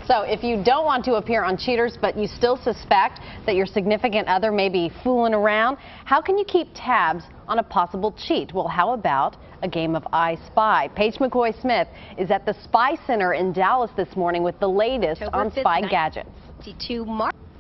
So if you don't want to appear on Cheaters, but you still suspect that your significant other may be fooling around, how can you keep tabs on a possible cheat? Well, how about a game of I Spy? Paige McCoy-Smith is at the SpyCentre in Dallas this morning with the latest on spy gadgets.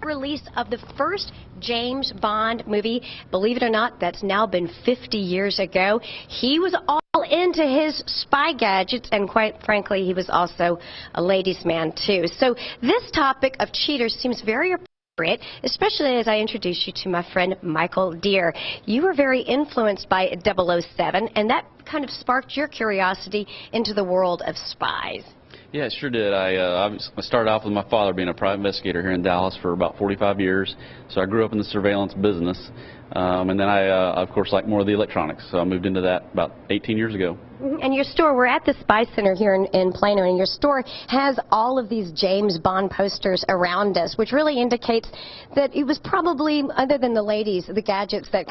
Release of the first James Bond movie. Believe it or not, that's now been 50 years ago. He was all into his spy gadgets, and quite frankly, he was also a ladies' man too. So this topic of cheaters seems very appropriate, especially as I introduce you to my friend Michael Deere. You were very influenced by 007, and that kind of sparked your curiosity into the world of spies. Yeah, it sure did. I started off with my father being a private investigator here in Dallas for about 45 years. So I grew up in the surveillance business. And then I, of course, like more of the electronics. So I moved into that about 18 years ago. And your store, we're at the SpyCentre here in Plano, and your store has all of these James Bond posters around us, which really indicates that it was probably, other than the ladies, the gadgets that,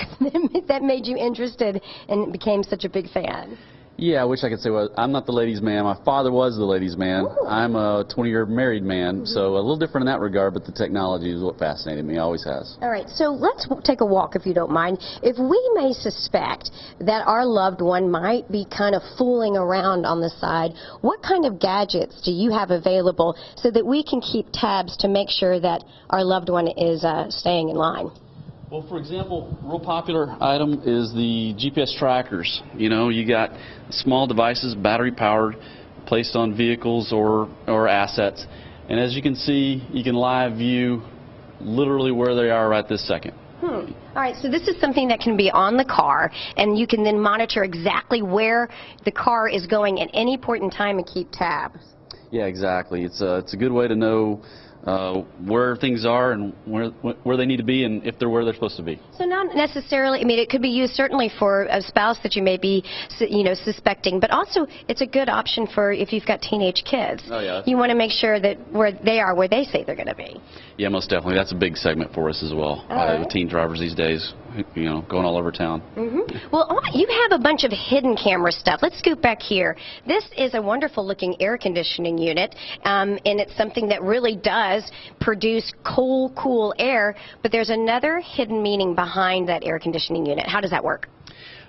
that made you interested and became such a big fan. Yeah, I wish I could say, well, I'm not the ladies' man. My father was the ladies' man. Ooh. I'm a 20-year married man, so a little different in that regard, but the technology is what fascinated me, always has. All right, so let's take a walk, if you don't mind. If we may suspect that our loved one might be kind of fooling around on the side, what kind of gadgets do you have available so that we can keep tabs to make sure that our loved one is staying in line? Well, for example, a real popular item is the GPS trackers. You know, you got small devices, battery powered, placed on vehicles or assets. And as you can see, you can live view literally where they are right this second. All right, so this is something that can be on the car, and you can then monitor exactly where the car is going at any point in time and keep tabs. Yeah, exactly. It's a good way to know where things are and where they need to be and if they're where they're supposed to be. So not necessarily, I mean, it could be used certainly for a spouse that you may be, you know, suspecting, but also it's a good option for if you've got teenage kids. Oh, yeah. You want to make sure that where they are, where they say they're going to be. Yeah, most definitely. That's a big segment for us as well. With teen drivers these days, you know, going all over town. Well, you have a bunch of hidden camera stuff. Let's scoot back here. This is a wonderful looking air conditioning unit, and it's something that really does produce cool air, but there's another hidden meaning behind that air conditioning unit. How does that work?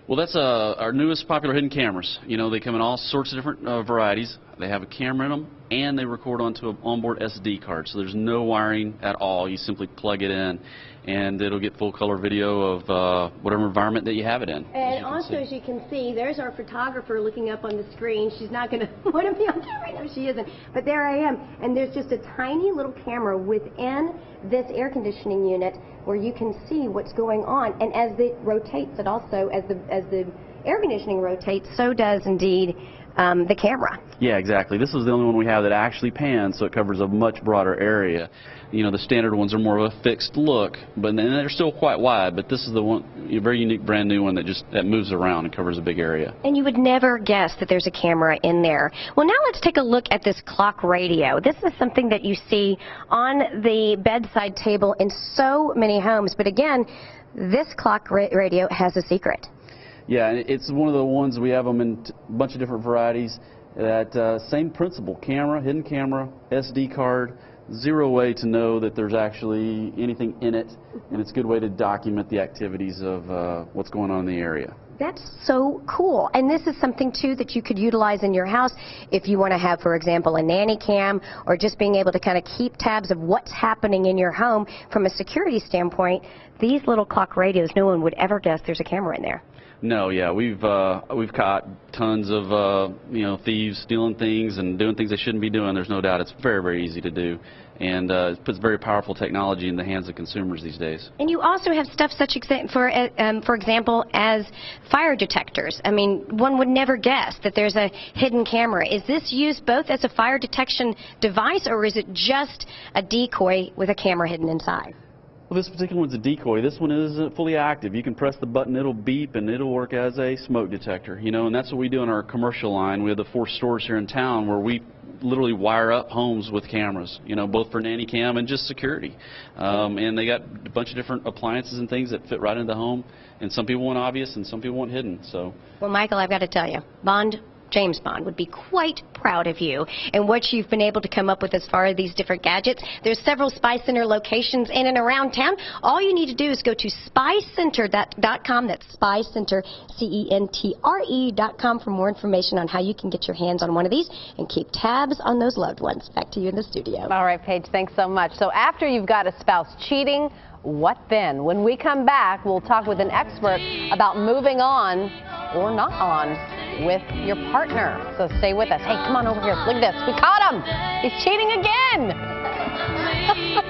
Well, that's our newest popular hidden cameras. You know, they come in all sorts of different varieties. They have a camera in them, and they record onto an onboard SD card, so there's no wiring at all. You simply plug it in, and it'll get full color video of whatever environment that you have it in. And also, as you can see, there's our photographer looking up on the screen. She's not going to want to be on camera. No, she isn't. But there I am, and there's just a tiny little camera within this air conditioning unit where you can see what's going on. And as it rotates, it also, as the air conditioning rotates, so does indeed the camera. Yeah, exactly. This is the only one we have that actually pans, so it covers a much broader area. You know, the standard ones are more of a fixed look, but then they're still quite wide. But this is the one, a very unique, brand new one that moves around and covers a big area. And you would never guess that there's a camera in there. Well, now let's take a look at this clock radio. This is something that you see on the bedside table in so many homes. But again, this clock radio has a secret. Yeah, and it's one of the ones, we have them in a bunch of different varieties. That same principle, camera, hidden camera, SD card, zero way to know that there's actually anything in it, and it's a good way to document the activities of what's going on in the area. That's so cool. And this is something, too, that you could utilize in your house if you want to have, for example, a nanny cam, or just being able to kind of keep tabs of what's happening in your home from a security standpoint. These little clock radios, no one would ever guess there's a camera in there. No, yeah, we've caught tons of you know, thieves stealing things and doing things they shouldn't be doing. There's no doubt it's very, very easy to do, and it puts very powerful technology in the hands of consumers these days. And you also have stuff such for example, as fire detectors. I mean, one would never guess that there's a hidden camera. Is this used both as a fire detection device, or is it just a decoy with a camera hidden inside? Well, this particular one's a decoy. This one is fully active. You can press the button, it'll beep, and it'll work as a smoke detector. You know, and that's what we do in our commercial line. We have the 4 stores here in town where we literally wire up homes with cameras, you know, both for nanny cam and just security. And they got a bunch of different appliances and things that fit right into the home. And some people want obvious and some people want hidden. So. Well, Michael, I've got to tell you, Bond James Bond would be quite proud of you and what you've been able to come up with as far as these different gadgets. There's several SpyCentre locations in and around town. All you need to do is go to SpyCentre.com. That's SpyCentre, CENTRE.com for more information on how you can get your hands on one of these and keep tabs on those loved ones. Back to you in the studio. All right, Paige, thanks so much. So after you've got a spouse cheating, what then? When we come back, we'll talk with an expert about moving on or not on with your partner. So stay with us. Hey, come on over here. Look at this. We caught him. He's cheating again.